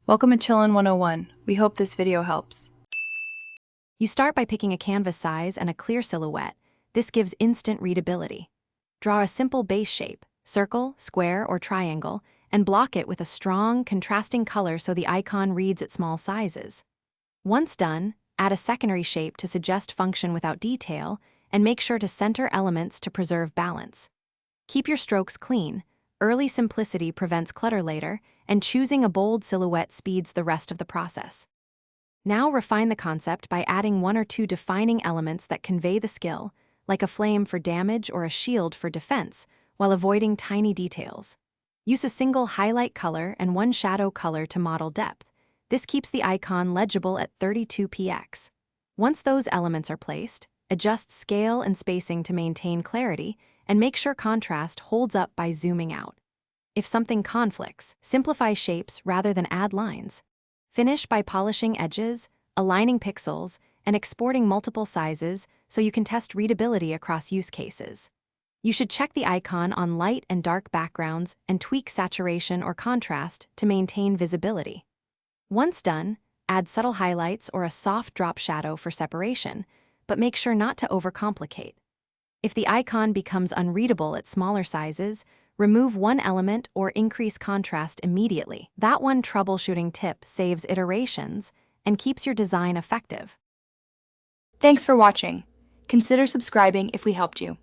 Welcome to Chillin' 101. We hope this video helps. You start by picking a canvas size and a clear silhouette. This gives instant readability. Draw a simple base shape, circle, square, or triangle, and block it with a strong, contrasting color so the icon reads at small sizes. Once done, add a secondary shape to suggest function without detail, and make sure to center elements to preserve balance. Keep your strokes clean. Early simplicity prevents clutter later, and choosing a bold silhouette speeds the rest of the process. Now refine the concept by adding one or two defining elements that convey the skill, like a flame for damage or a shield for defense, while avoiding tiny details. Use a single highlight color and one shadow color to model depth. This keeps the icon legible at 32px. Once those elements are placed, adjust scale and spacing to maintain clarity, and make sure contrast holds up by zooming out. If something conflicts, simplify shapes rather than add lines. Finish by polishing edges, aligning pixels, and exporting multiple sizes so you can test readability across use cases. You should check the icon on light and dark backgrounds and tweak saturation or contrast to maintain visibility. Once done, add subtle highlights or a soft drop shadow for separation, but make sure not to overcomplicate. If the icon becomes unreadable at smaller sizes, remove one element or increase contrast immediately. That one troubleshooting tip saves iterations and keeps your design effective. Thanks for watching. Consider subscribing if we helped you.